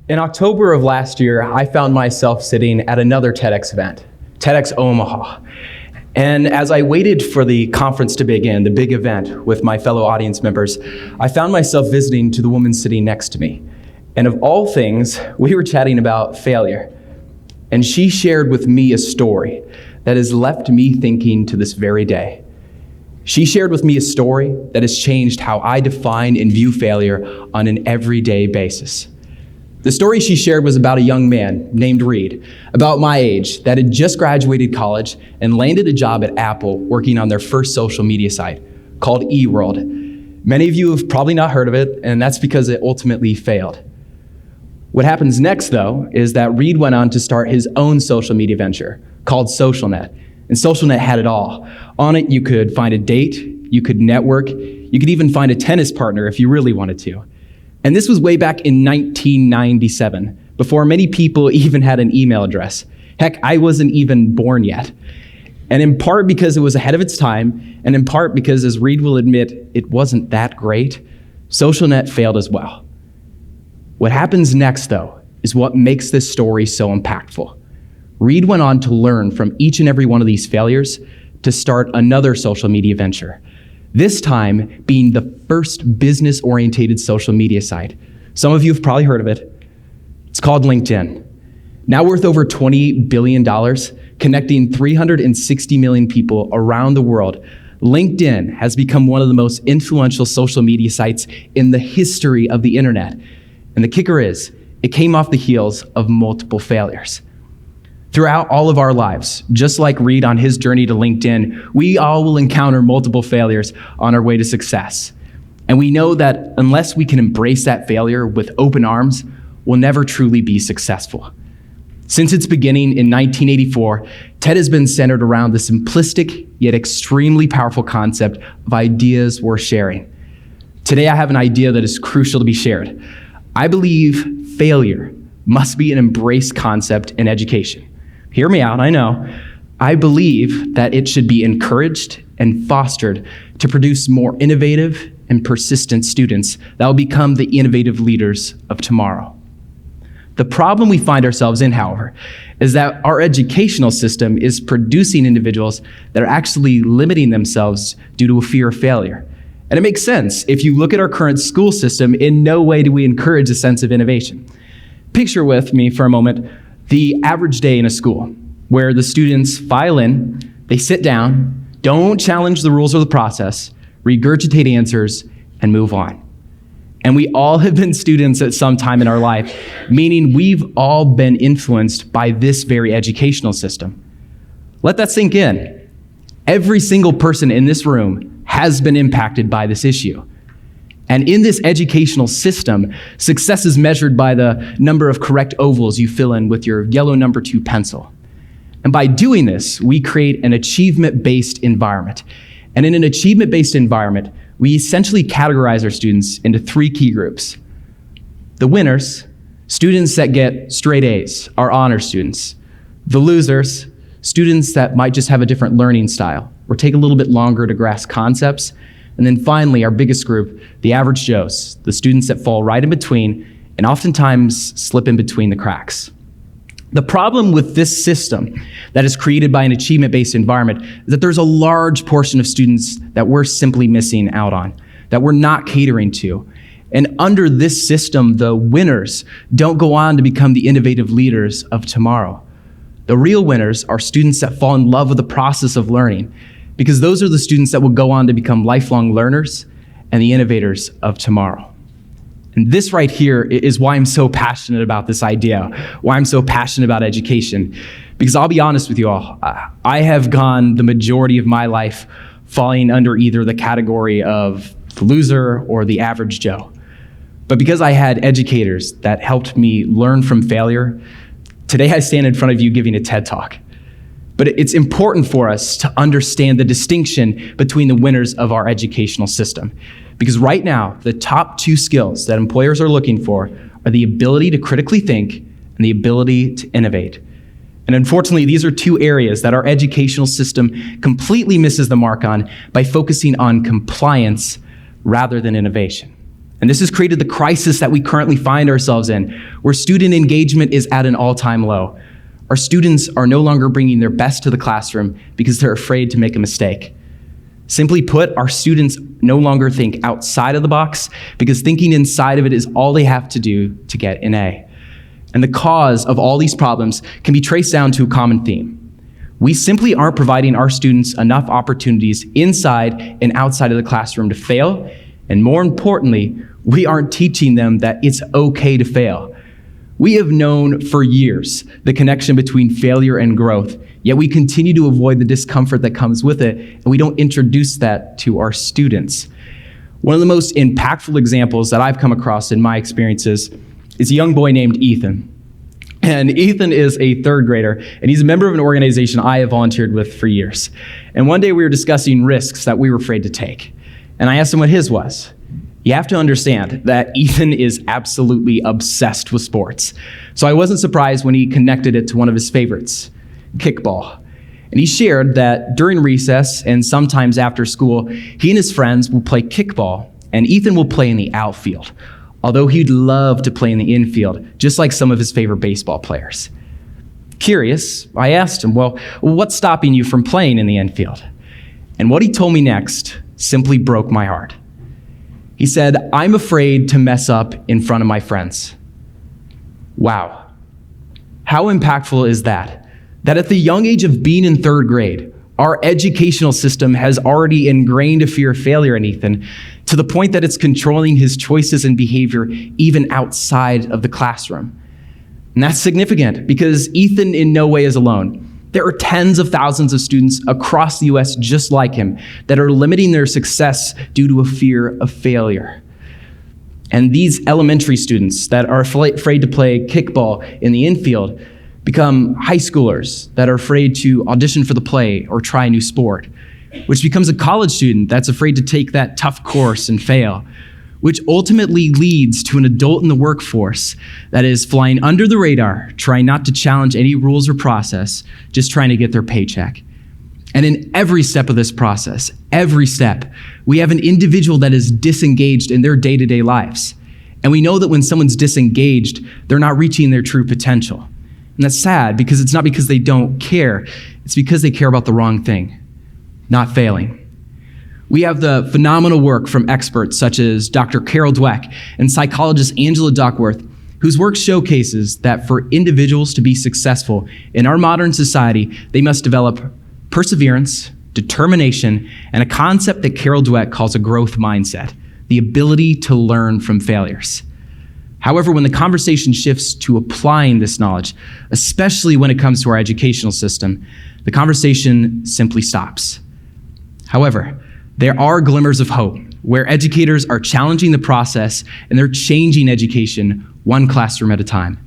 In October of last year, I found myself sitting at another TEDx event, TEDx Omaha. And as I waited for the conference to begin, the big event with my fellow audience members, I found myself visiting to the woman sitting next to me. And of all things, we were chatting about failure. And she shared with me a story that has left me thinking to this very day. She shared with me a story that has changed how I define and view failure on an everyday basis. The story she shared was about a young man named Reed, about my age, that had just graduated college and landed a job at Apple working on their first social media site called eWorld. Many of you have probably not heard of it, and that's because it ultimately failed. What happens next, though, is that Reed went on to start his own social media venture called SocialNet. And SocialNet had it all. On it, you could find a date, you could network, you could even find a tennis partner if you really wanted to. And this was way back in 1997, before many people even had an email address. Heck, I wasn't even born yet. And in part because it was ahead of its time, and in part because, as Reed will admit, it wasn't that great, SocialNet failed as well. What happens next, though, is what makes this story so impactful. Reed went on to learn from each and every one of these failures to start another social media venture. This time being the first business-oriented social media site. Some of you have probably heard of it. It's called LinkedIn. Now worth over $28 billion, connecting 360 million people around the world, LinkedIn has become one of the most influential social media sites in the history of the internet. And the kicker is, it came off the heels of multiple failures. Throughout all of our lives, just like Reed on his journey to LinkedIn, we all will encounter multiple failures on our way to success. And we know that unless we can embrace that failure with open arms, we'll never truly be successful. Since its beginning in 1984, TED has been centered around the simplistic yet extremely powerful concept of ideas worth sharing. Today, I have an idea that is crucial to be shared. I believe failure must be an embraced concept in education. Hear me out, I know. I believe that it should be encouraged and fostered to produce more innovative and persistent students that will become the innovative leaders of tomorrow. The problem we find ourselves in, however, is that our educational system is producing individuals that are actually limiting themselves due to a fear of failure. And it makes sense. If you look at our current school system, in no way do we encourage a sense of innovation. Picture with me for a moment the average day in a school where the students file in, they sit down, don't challenge the rules of the process, regurgitate answers, and move on. And we all have been students at some time in our life, meaning we've all been influenced by this very educational system. Let that sink in. Every single person in this room has been impacted by this issue. And in this educational system, success is measured by the number of correct ovals you fill in with your yellow number 2 pencil. And by doing this, we create an achievement-based environment. And in an achievement-based environment, we essentially categorize our students into 3 key groups. The winners, students that get straight A's, are honor students. The losers, students that might just have a different learning style or take a little bit longer to grasp concepts. And then finally, our biggest group, the average Joes, the students that fall right in between and oftentimes slip in between the cracks. The problem with this system that is created by an achievement-based environment is that there's a large portion of students that we're simply missing out on, that we're not catering to. And under this system, the winners don't go on to become the innovative leaders of tomorrow. The real winners are students that fall in love with the process of learning, because those are the students that will go on to become lifelong learners and the innovators of tomorrow. And this right here is why I'm so passionate about this idea, why I'm so passionate about education. Because I'll be honest with you all, I have gone the majority of my life falling under either the category of the loser or the average Joe. But because I had educators that helped me learn from failure, today I stand in front of you giving a TED Talk. But it's important for us to understand the distinction between the winners of our educational system. Because right now, the top 2 skills that employers are looking for are the ability to critically think and the ability to innovate. And unfortunately, these are 2 areas that our educational system completely misses the mark on by focusing on compliance rather than innovation. And this has created the crisis that we currently find ourselves in, where student engagement is at an all-time low. Our students are no longer bringing their best to the classroom because they're afraid to make a mistake. Simply put, our students no longer think outside of the box because thinking inside of it is all they have to do to get an A. And the cause of all these problems can be traced down to a common theme. We simply aren't providing our students enough opportunities inside and outside of the classroom to fail, and more importantly, we aren't teaching them that it's okay to fail. We have known for years the connection between failure and growth, yet we continue to avoid the discomfort that comes with it, and we don't introduce that to our students. One of the most impactful examples that I've come across in my experiences is a young boy named Ethan. And Ethan is a third grader, and he's a member of an organization I have volunteered with for years. And one day we were discussing risks that we were afraid to take. And I asked him what his was. You have to understand that Ethan is absolutely obsessed with sports. So I wasn't surprised when he connected it to one of his favorites, kickball. And he shared that during recess and sometimes after school, he and his friends will play kickball, and Ethan will play in the outfield, although he'd love to play in the infield, just like some of his favorite baseball players. Curious, I asked him, well, what's stopping you from playing in the infield? And what he told me next simply broke my heart. He said, I'm afraid to mess up in front of my friends. Wow. How impactful is that? That at the young age of being in third grade, our educational system has already ingrained a fear of failure in Ethan to the point that it's controlling his choices and behavior even outside of the classroom. And that's significant because Ethan in no way is alone. There are tens of thousands of students across the US just like him that are limiting their success due to a fear of failure. And these elementary students that are afraid to play kickball in the infield become high schoolers that are afraid to audition for the play or try a new sport, which becomes a college student that's afraid to take that tough course and fail, which ultimately leads to an adult in the workforce that is flying under the radar, trying not to challenge any rules or process, just trying to get their paycheck. And in every step of this process, every step, we have an individual that is disengaged in their day-to-day lives. And we know that when someone's disengaged, they're not reaching their true potential. And that's sad because it's not because they don't care, it's because they care about the wrong thing, not failing. We have the phenomenal work from experts such as Dr. Carol Dweck and psychologist Angela Duckworth, whose work showcases that for individuals to be successful in our modern society, they must develop perseverance, determination, and a concept that Carol Dweck calls a growth mindset, the ability to learn from failures. However, when the conversation shifts to applying this knowledge, especially when it comes to our educational system, the conversation simply stops. However, there are glimmers of hope where educators are challenging the process and they're changing education one classroom at a time.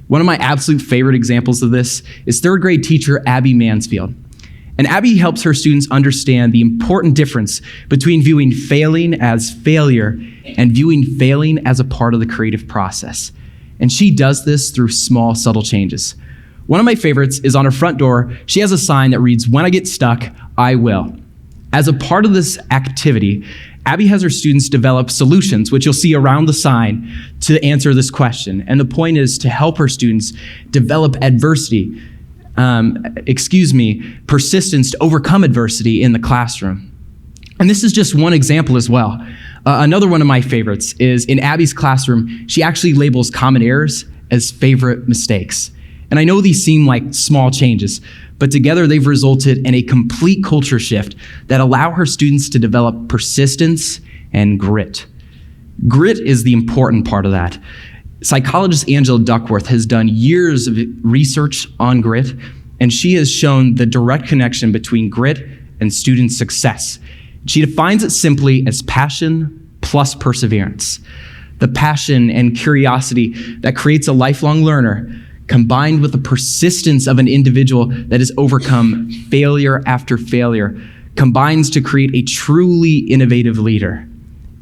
One of my absolute favorite examples of this is third grade teacher Abby Mansfield. And Abby helps her students understand the important difference between viewing failing as failure and viewing failing as a part of the creative process. And she does this through small, subtle changes. One of my favorites is on her front door, she has a sign that reads, "When I get stuck, I will." As a part of this activity, Abby has her students develop solutions, which you'll see around the sign, to answer this question. And the point is to help her students develop persistence to overcome adversity in the classroom. And this is just one example as well. Another one of my favorites is in Abby's classroom, she actually labels common errors as favorite mistakes. And I know these seem like small changes, but together they've resulted in a complete culture shift that allow her students to develop persistence and grit. Grit is the important part of that. Psychologist Angela Duckworth has done years of research on grit, and she has shown the direct connection between grit and student success. She defines it simply as passion plus perseverance. The passion and curiosity that creates a lifelong learner, combined with the persistence of an individual that has overcome failure after failure, combines to create a truly innovative leader.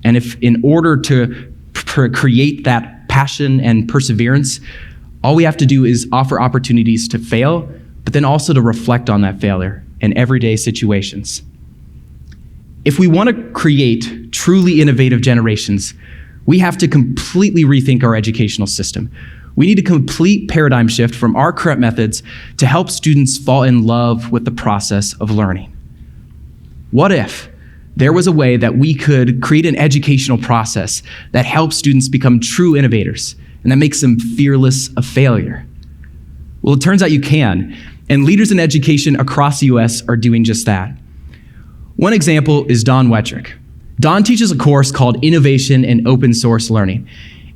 And if in order to create that passion and perseverance, all we have to do is offer opportunities to fail, but then also to reflect on that failure in everyday situations. If we want to create truly innovative generations, We have to completely rethink our educational system. We need a complete paradigm shift from our current methods to help students fall in love with the process of learning. What if there was a way that we could create an educational process that helps students become true innovators and that makes them fearless of failure? Well, it turns out you can, and leaders in education across the US are doing just that. One example is Don Wettrick. Don teaches a course called Innovation and Open Source Learning.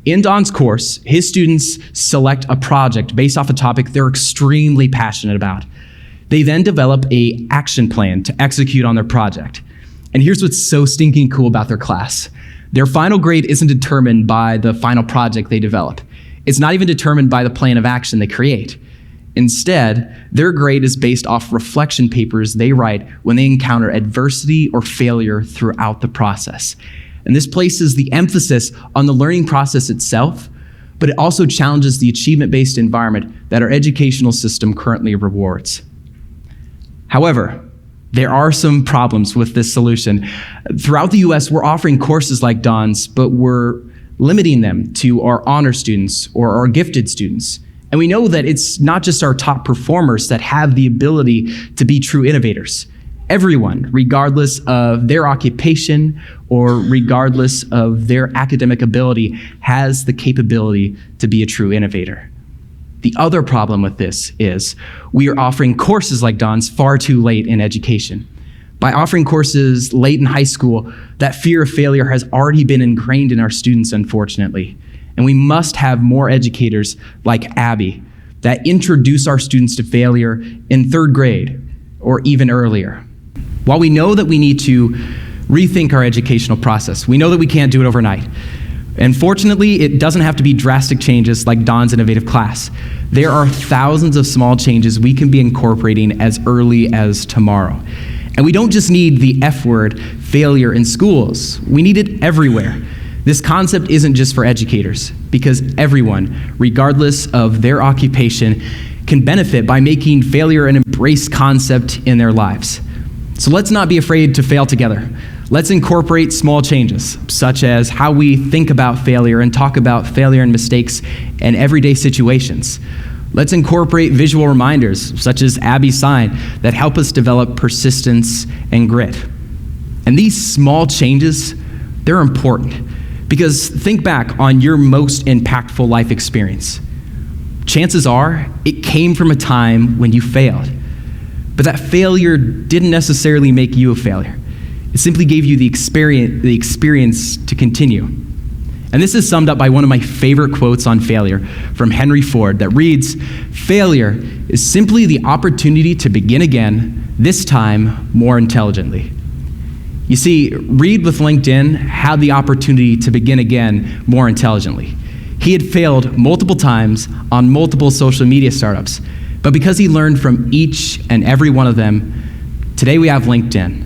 In Don's course, his students select a project based off a topic they're extremely passionate about. They then develop an action plan to execute on their project. And here's what's so stinking cool about their class. Their final grade isn't determined by the final project they develop. It's not even determined by the plan of action they create. Instead, their grade is based off reflection papers they write when they encounter adversity or failure throughout the process. And this places the emphasis on the learning process itself, but it also challenges the achievement-based environment that our educational system currently rewards. However, there are some problems with this solution. Throughout the US, we're offering courses like Don's, but we're limiting them to our honor students or our gifted students. And we know that it's not just our top performers that have the ability to be true innovators. Everyone, regardless of their occupation or regardless of their academic ability, has the capability to be a true innovator. The other problem with this is we are offering courses like Don's far too late in education. By offering courses late in high school, that fear of failure has already been ingrained in our students, unfortunately. And we must have more educators like Abby that introduce our students to failure in third grade or even earlier. While we know that we need to rethink our educational process, we know that we can't do it overnight. And fortunately, it doesn't have to be drastic changes like Don's innovative class. There are thousands of small changes we can be incorporating as early as tomorrow. And we don't just need the F word, failure, in schools. We need it everywhere. This concept isn't just for educators, because everyone, regardless of their occupation, can benefit by making failure an embraced concept in their lives. So let's not be afraid to fail together. Let's incorporate small changes, such as how we think about failure and talk about failure and mistakes in everyday situations. Let's incorporate visual reminders, such as Abby's sign, that help us develop persistence and grit. And these small changes, they're important, because think back on your most impactful life experience. Chances are it came from a time when you failed. But that failure didn't necessarily make you a failure. It simply gave you the experience to continue. And this is summed up by one of my favorite quotes on failure from Henry Ford that reads, "Failure is simply the opportunity to begin again, this time more intelligently." You see, Reed with LinkedIn had the opportunity to begin again more intelligently. He had failed multiple times on multiple social media startups, but because he learned from each and every one of them, today we have LinkedIn.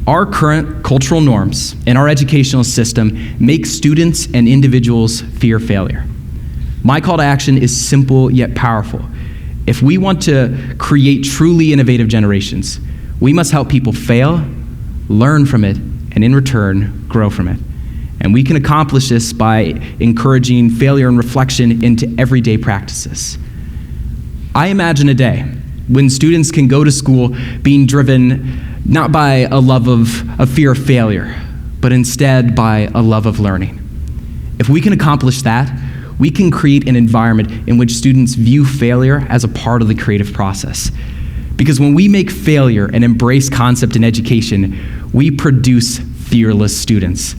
Our current cultural norms in our educational system make students and individuals fear failure. My call to action is simple yet powerful. If we want to create truly innovative generations, we must help people fail, learn from it, and in return, grow from it. And we can accomplish this by encouraging failure and reflection into everyday practices. I imagine a day when students can go to school being driven not by a love of a fear of failure, but instead by a love of learning. If we can accomplish that, we can create an environment in which students view failure as a part of the creative process. Because when we make failure an embraced concept in education, we produce fearless students.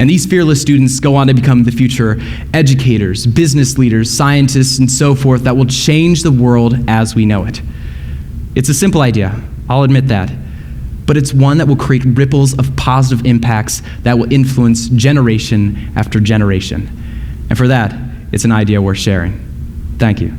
And these fearless students go on to become the future educators, business leaders, scientists, and so forth that will change the world as we know it. It's a simple idea, I'll admit that, but it's one that will create ripples of positive impacts that will influence generation after generation. And for that, it's an idea worth sharing. Thank you.